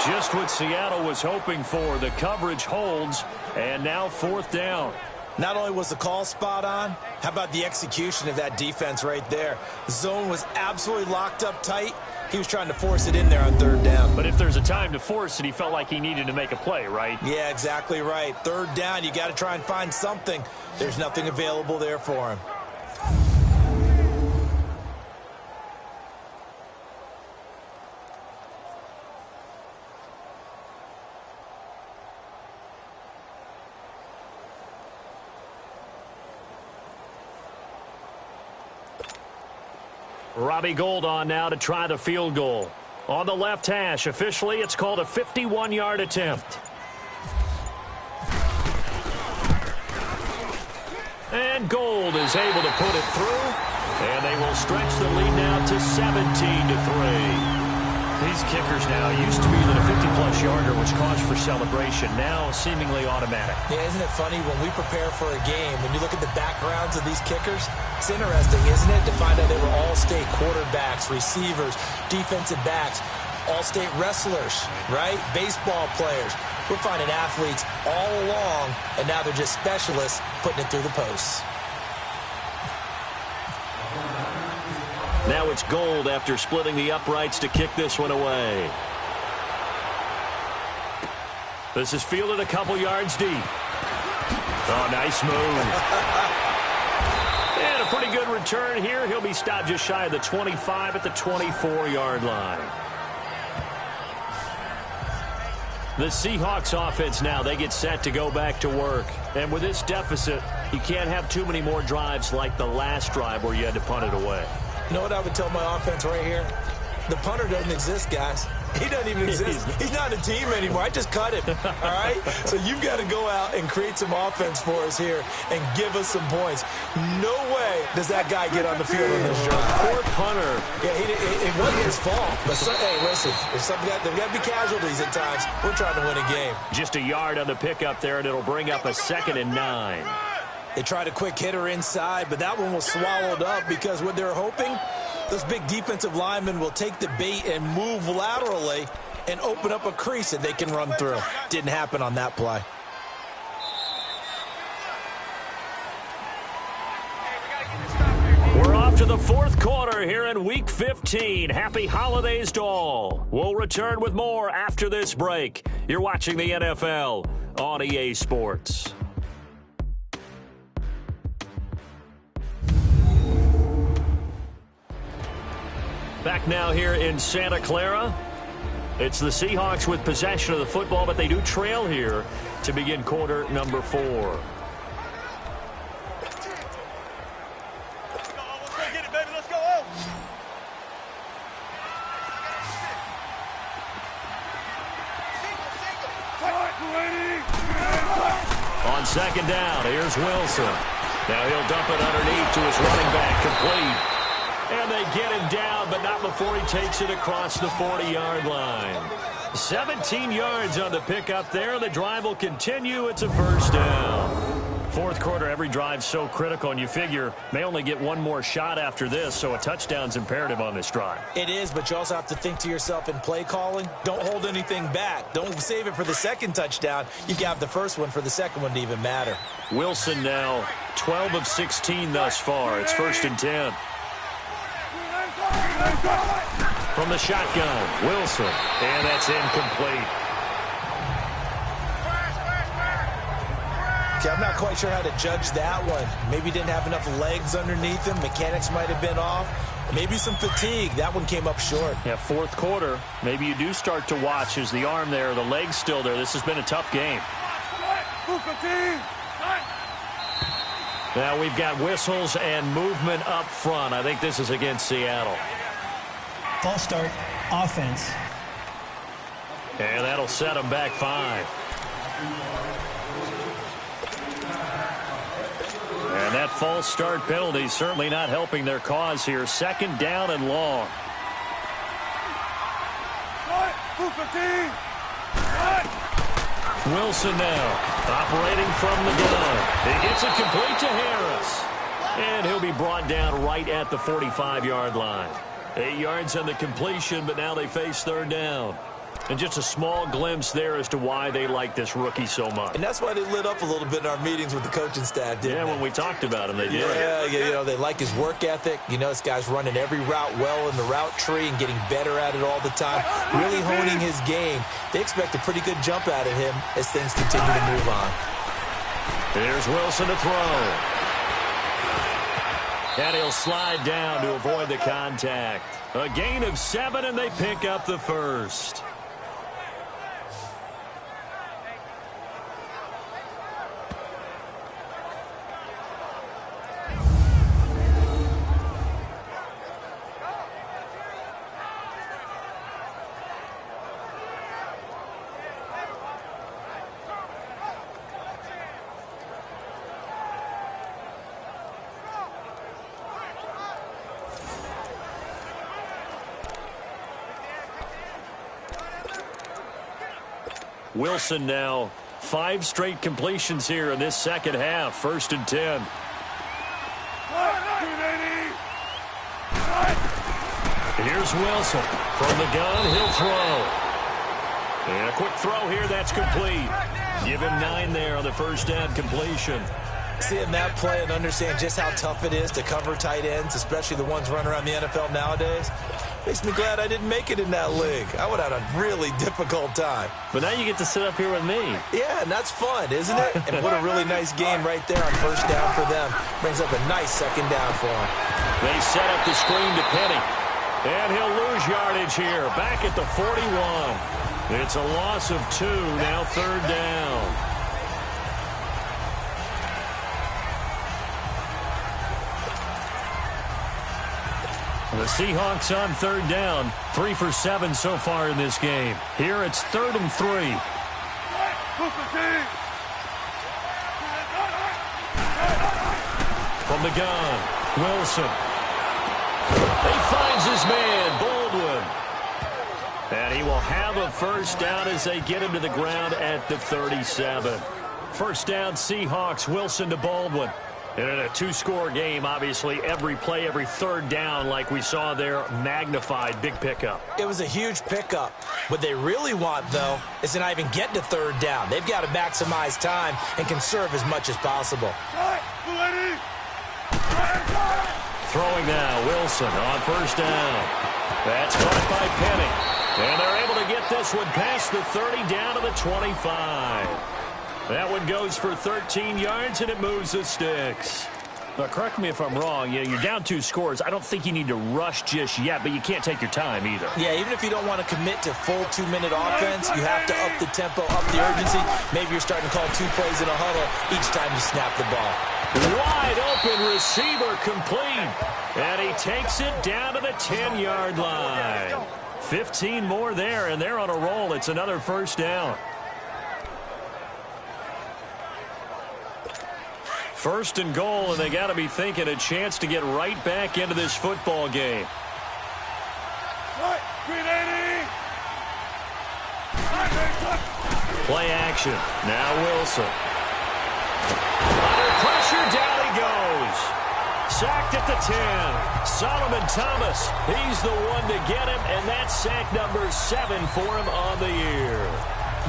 here. Just what Seattle was hoping for. The coverage holds, and now 4th down. Not only was the call spot on, how about the execution of that defense right there? The zone was absolutely locked up tight. He was trying to force it in there on 3rd down. But if there's a time to force it, he felt like he needed to make a play, right? Yeah, exactly right. 3rd down, you got to try and find something. There's nothing available there for him. Robbie Gould on now to try the field goal. On the left hash, officially, it's called a 51-yard attempt. And Gould is able to put it through, and they will stretch the lead now to 17-3. These kickers now used to be that a 50-plus yarder was cause for celebration, now seemingly automatic. Yeah, isn't it funny when we prepare for a game, when you look at the backgrounds of these kickers, it's interesting, isn't it, to find out they were all-state quarterbacks, receivers, defensive backs, all-state wrestlers, right? Baseball players. We're finding athletes all along, and now they're just specialists putting it through the posts. Now it's Gould after splitting the uprights to kick this one away. This is fielded a couple yards deep. Oh, nice move. And a pretty good return here. He'll be stopped just shy of the 25 at the 24-yard line. The Seahawks offense now, they get set to go back to work. And with this deficit, you can't have too many more drives like the last drive where you had to punt it away. You know what I would tell my offense right here? The punter doesn't exist, guys. He doesn't even exist. He's not a team anymore. I just cut him, all right? So you've got to go out and create some offense for us here and give us some points. No way does that guy get on the field in this drive. Poor punter. Yeah, it wasn't his fault. But, hey, listen, there's got to be casualties at times. We're trying to win a game. Just a yard on the pickup there, and it'll bring up a 2nd and 9. They tried a quick hitter inside, but that one was swallowed up because what they're hoping, those big defensive linemen will take the bait and move laterally and open up a crease that they can run through. Didn't happen on that play. We're off to the 4th quarter here in Week 15. Happy holidays to all. We'll return with more after this break. You're watching the NFL on EA Sports. Back now here in Santa Clara. It's the Seahawks with possession of the football, but they do trail here to begin quarter number 4. On second down, here's Wilson. Now he'll dump it underneath to his running back, complete. And they get him down, but not before he takes it across the 40-yard line. 17 yards on the pickup there. The drive will continue. It's a first down. Fourth quarter, every drive so critical, and you figure may only get one more shot after this, so a touchdown's imperative on this drive. It is, but you also have to think to yourself in play calling, don't hold anything back. Don't save it for the second touchdown. You can have the first one for the second one to even matter. Wilson now 12 of 16 thus far. It's 1st and 10. From the shotgun, Wilson, and that's incomplete. Okay, I'm not quite sure how to judge that one. Maybe didn't have enough legs underneath him. Mechanics might have been off. Maybe some fatigue. That one came up short. Yeah, fourth quarter, maybe you do start to watch as the arm there, the leg's still there. This has been a tough game. Now we've got whistles and movement up front. I think this is against Seattle. False start, offense. And that'll set them back 5. And that false start penalty certainly not helping their cause here. Second down and long. Wilson now operating from the gun. He gets it complete to Harris. And he'll be brought down right at the 45-yard line. 8 yards on the completion, but now they face third down. And just a small glimpse there as to why they like this rookie so much. And that's why they lit up a little bit in our meetings with the coaching staff, didn't they? Yeah, when we talked about him, they did. Yeah, you know, they like his work ethic. You know, this guy's running every route well in the route tree and getting better at it all the time, really honing his game. They expect a pretty good jump out of him as things continue to move on. Here's Wilson to throw. And he'll slide down to avoid the contact. A gain of 7, and they pick up the first. Wilson now 5 straight completions here in this second half. 1st and 10. Here's Wilson from the gun. He'll throw. And a quick throw here. That's complete. Give him 9 there on the first down completion. Seeing that play and understand just how tough it is to cover tight ends, especially the ones running around the NFL nowadays, makes me glad I didn't make it in that league. I would have had a really difficult time. But now you get to sit up here with me. Yeah, and that's fun, isn't it? And what a really nice game right there on first down for them. Brings up a nice second down for them. They set up the screen to Penny. And he'll lose yardage here. Back at the 41. It's a loss of 2. Now third down. The Seahawks on third down. 3 for 7 so far in this game. Here it's 3rd and 3. From the gun, Wilson. He finds his man, Baldwin. And he will have a first down as they get him to the ground at the 37. First down, Seahawks, Wilson to Baldwin. And in a 2-score game, obviously, every play, every third down, like we saw there, magnified, big pickup. It was a huge pickup. What they really want, though, is to not even get to third down. They've got to maximize time and conserve as much as possible. Throwing now, Wilson on first down. That's caught by Penny. And they're able to get this one past the 30 down to the 25. That one goes for 13 yards, and it moves the sticks. But correct me if I'm wrong, you're down 2 scores. I don't think you need to rush just yet, but you can't take your time either. Yeah, even if you don't want to commit to full 2-minute offense, you have to up the tempo, up the urgency. Maybe you're starting to call 2 plays in a huddle each time you snap the ball. Wide open receiver complete. And he takes it down to the 10-yard line. 15 more there, and they're on a roll. It's another first down. First and goal, and they got to be thinking a chance to get right back into this football game. Play action. Now Wilson. Under pressure, down he goes. Sacked at the 10. Solomon Thomas, he's the one to get him, and that's sack number 7 for him on the year.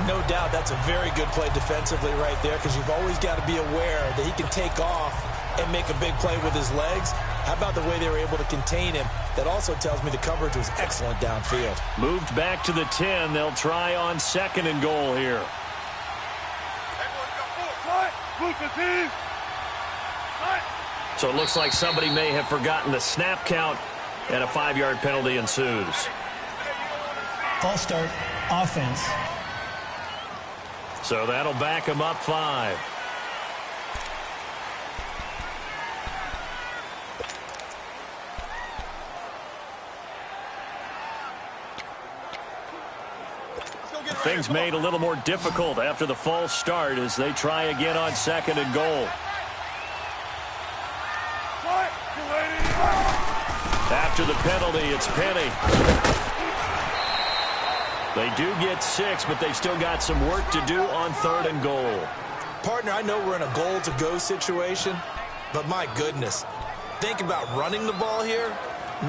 No doubt that's a very good play defensively right there, because you've always got to be aware that he can take off and make a big play with his legs. How about the way they were able to contain him? That also tells me the coverage was excellent downfield. Moved back to the 10. They'll try on 2nd and goal here. So it looks like somebody may have forgotten the snap count, and a 5-yard penalty ensues. False start, offense. So that'll back him up 5. Things made a little more difficult after the false start as they try again on 2nd and goal. After the penalty, it's Penny. They do get 6, but they still got some work to do on 3rd and goal. Partner, I know we're in a goal-to-go situation, but my goodness, think about running the ball here.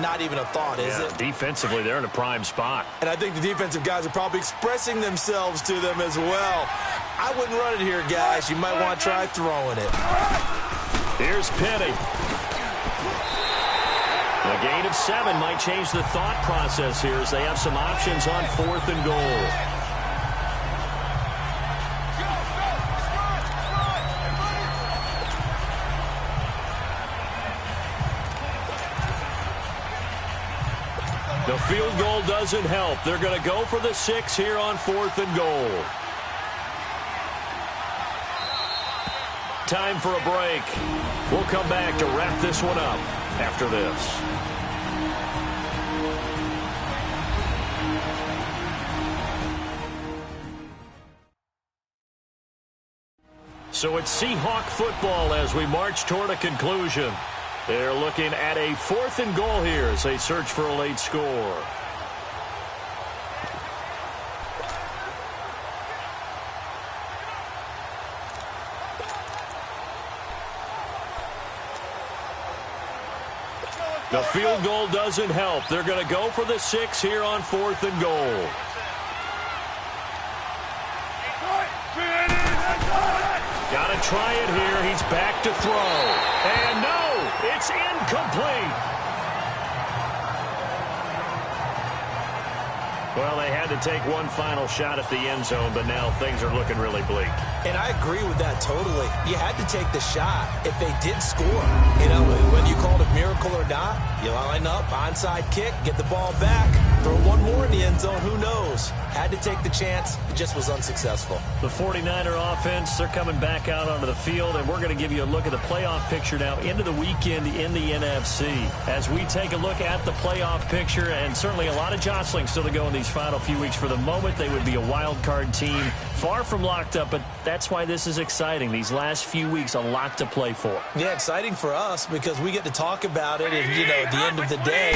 Not even a thought, is it? Defensively, they're in a prime spot. And I think the defensive guys are probably expressing themselves to them as well. I wouldn't run it here, guys. You might want to try throwing it. Here's Penny. A gain of 7 might change the thought process here as they have some options on 4th and goal. The field goal doesn't help. They're going to go for the 6 here on 4th and goal. Time for a break. We'll come back to wrap this one up after this. So it's Seahawk football as we march toward a conclusion. They're looking at a 4th and goal here as they search for a late score. The field goal doesn't help. They're going to go for the 6 here on 4th and goal. Got to try it here. He's back to throw. And no, it's incomplete. Well, they had to take one final shot at the end zone, but now things are looking really bleak. And I agree with that totally. You had to take the shot if they did score. You know, whether you called it miracle or not, you line up, onside kick, get the ball back, throw one more in the end zone, who knows? Had to take the chance. It just was unsuccessful. The 49er offense, they're coming back out onto the field, and we're going to give you a look at the playoff picture now into the weekend in the NFC. As we take a look at the playoff picture, and certainly a lot of jostling still to go in these final few weeks. For the moment, they would be a wild card team, far from locked up, but that's why this is exciting. These last few weeks, a lot to play for. Yeah, exciting for us because we get to talk about it, and, you know, at the end of the day,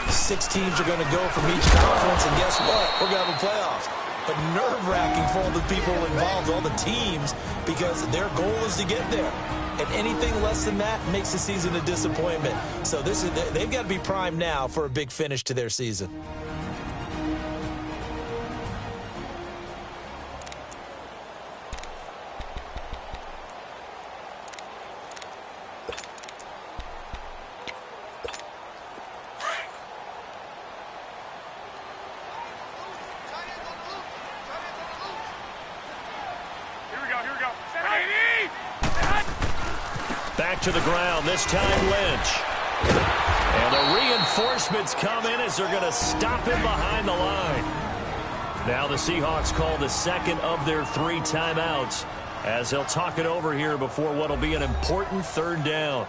6 teams are going to go from each conference, and guess what? We're going to have a playoffs. But nerve-wracking for all the people involved, all the teams, because their goal is to get there. And anything less than that makes the season a disappointment. So they've got to be primed now for a big finish to their season. back to the ground, this time Lynch. And the reinforcements come in as they're going to stop him behind the line. Now the Seahawks call the second of their 3 timeouts as they'll talk it over here before what will be an important 3rd down.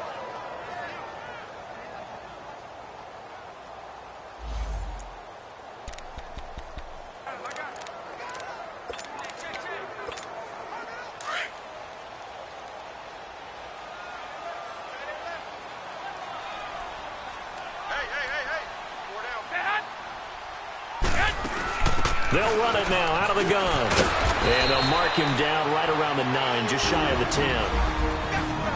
They'll run it now out of the gun. And they'll mark him down right around the 9, just shy of the 10.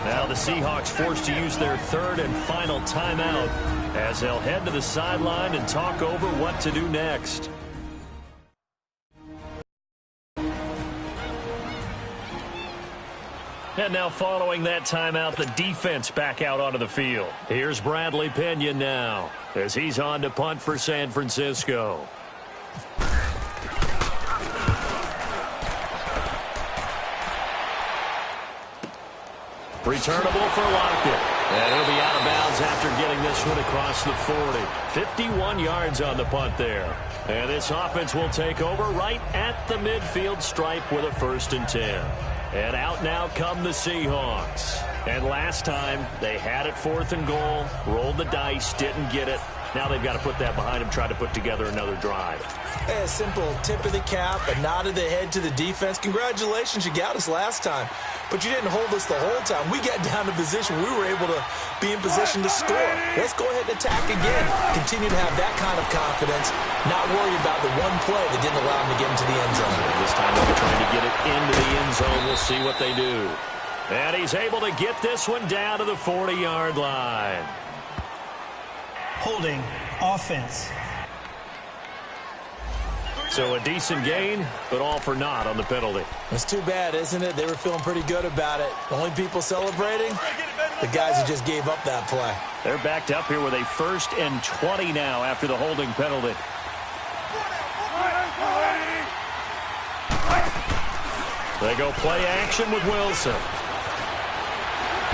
Now the Seahawks forced to use their 3rd and final timeout as they'll head to the sideline and talk over what to do next. And now following that timeout, the defense back out onto the field. Here's Bradley Pinion now as he's on to punt for San Francisco. Returnable for Lockett. And he'll be out of bounds after getting this one across the 40. 51 yards on the punt there. And this offense will take over right at the midfield stripe with a 1st and 10. And out now come the Seahawks. And last time, they had it 4th and goal, rolled the dice, didn't get it. Now they've got to put that behind them, try to put together another drive. A simple tip of the cap, a nod of the head to the defense. Congratulations, you got us last time. But you didn't hold us the whole time. We got down to position. We were able to be in position to score. Let's go ahead and attack again. Continue to have that kind of confidence. Not worry about the one play that didn't allow them to get into the end zone. This time they'll be trying to get it into the end zone. We'll see what they do. And he's able to get this one down to the 40-yard line. Holding offense. So a decent gain, but all for naught on the penalty. It's too bad, isn't it? They were feeling pretty good about it. The only people celebrating, the guys who just gave up that play. They're backed up here with a 1st and 20 now after the holding penalty. They go play action with Wilson.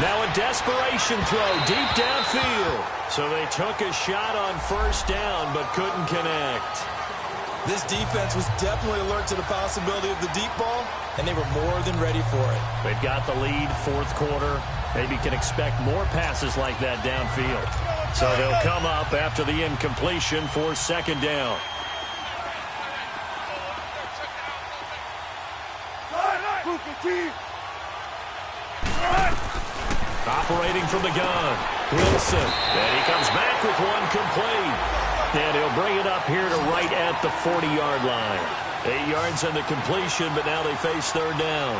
Now a desperation throw deep downfield. So they took a shot on 1st down but couldn't connect. This defense was definitely alert to the possibility of the deep ball, and they were more than ready for it. They've got the lead 4th quarter. Maybe can expect more passes like that downfield. So they'll come up after the incompletion for 2nd down. Operating from the gun, Wilson. And he comes back with one complete. And he'll bring it up here to right at the 40-yard line. 8 yards on the completion, but now they face 3rd down.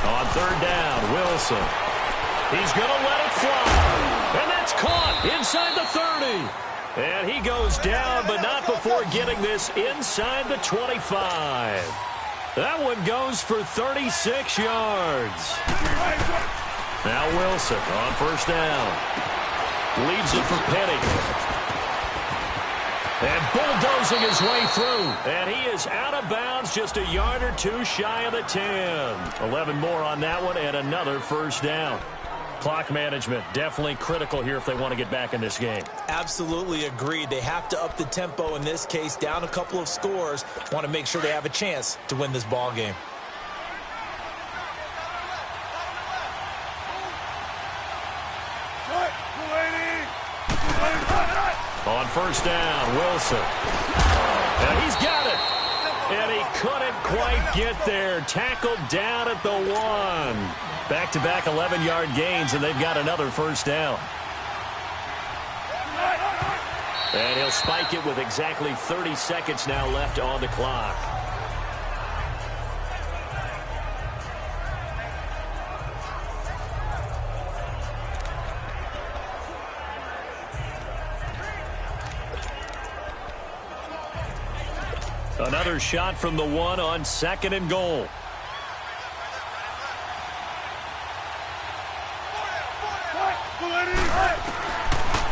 On 3rd down, Wilson. He's going to let it fly. And that's caught inside the 30. And he goes down, but not before getting this inside the 25. That one goes for 36 yards. Now Wilson on 1st down. Leaves it for Penny. And bulldozing his way through. And he is out of bounds just a yard or 2 shy of the 10. 11 more on that one and another 1st down. Clock management definitely critical here if they want to get back in this game. Absolutely agreed. They have to up the tempo in this case, down a couple of scores. Want to make sure they have a chance to win this ball game. On 1st down, Wilson. And he's got it. And he couldn't quite get there. Tackled down at the 1. Back-to-back 11-yard gains, and they've got another 1st down. And he'll spike it with exactly 30 seconds now left on the clock. Another shot from the 1 on 2nd and goal.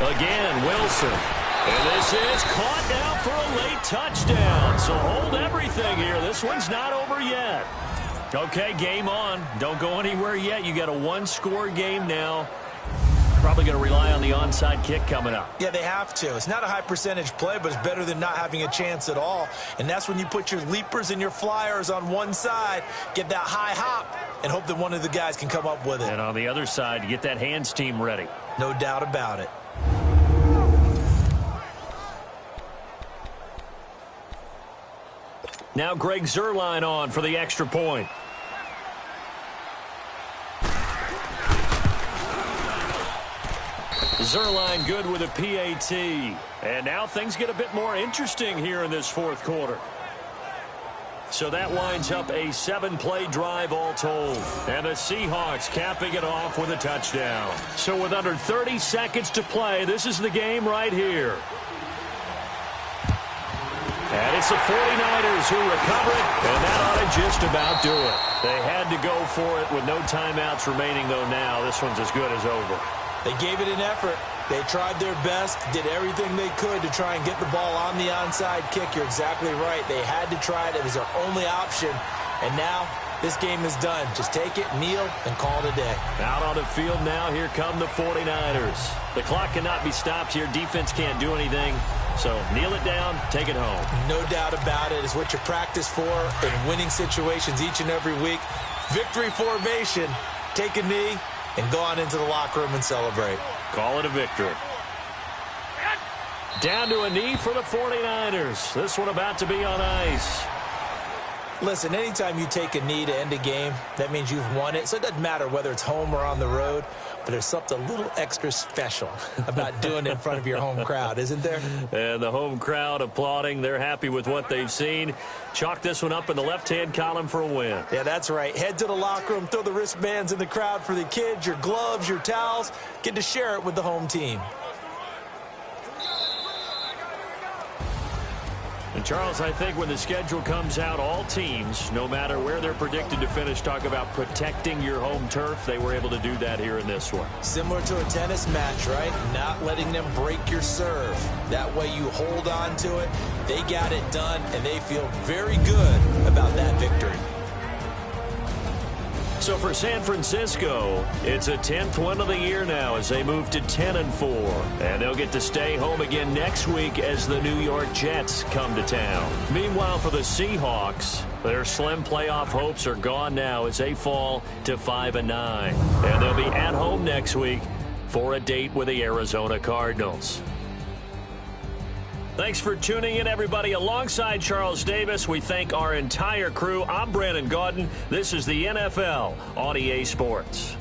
Again, Wilson. And this is caught now for a late touchdown. So hold everything here. This one's not over yet. Okay, game on. Don't go anywhere yet. You got a one-score game now. Probably going to rely on the onside kick coming up. Yeah, they have to. It's not a high percentage play, but it's better than not having a chance at all. And that's when you put your leapers and your flyers on one side, get that high hop, and hope that one of the guys can come up with it. And on the other side, you get that hands team ready. No doubt about it. Now Greg Zuerlein on for the extra point. Zuerlein good with a PAT. And now things get a bit more interesting here in this fourth quarter. So that winds up a 7-play drive all told. And the Seahawks capping it off with a touchdown. So with under 30 seconds to play, this is the game right here. And it's the 49ers who recover it, and that ought to just about do it. They had to go for it with no timeouts remaining, though now this one's as good as over. They gave it an effort. They tried their best, did everything they could to try and get the ball on the onside kick. You're exactly right. They had to try it. It was their only option. And now this game is done. Just take it, kneel, and call it a day. Out on the field now, here come the 49ers. The clock cannot be stopped here. Defense can't do anything. So kneel it down, take it home. No doubt about it. It's what you practice for in winning situations each and every week. Victory formation. Take a knee and go on into the locker room and celebrate. Call it a victory. Down to a knee for the 49ers. This one about to be on ice. Listen, anytime you take a knee to end a game, that means you've won it. So it doesn't matter whether it's home or on the road, but there's something a little extra special about doing it in front of your home crowd, isn't there? And the home crowd applauding. They're happy with what they've seen. Chalk this one up in the left-hand column for a win. Yeah, that's right. Head to the locker room, throw the wristbands in the crowd for the kids, your gloves, your towels. Get to share it with the home team. And, Charles, I think when the schedule comes out, all teams, no matter where they're predicted to finish, talk about protecting your home turf. They were able to do that here in this one. Similar to a tennis match, right? Not letting them break your serve. That way you hold on to it. They got it done, and they feel very good about that victory. So for San Francisco, it's a 10th win of the year now as they move to 10-4. And they'll get to stay home again next week as the New York Jets come to town. Meanwhile, for the Seahawks, their slim playoff hopes are gone now as they fall to 5-9. And they'll be at home next week for a date with the Arizona Cardinals. Thanks for tuning in, everybody. Alongside Charles Davis, we thank our entire crew. I'm Brandon Gaudin. This is the NFL on EA Sports.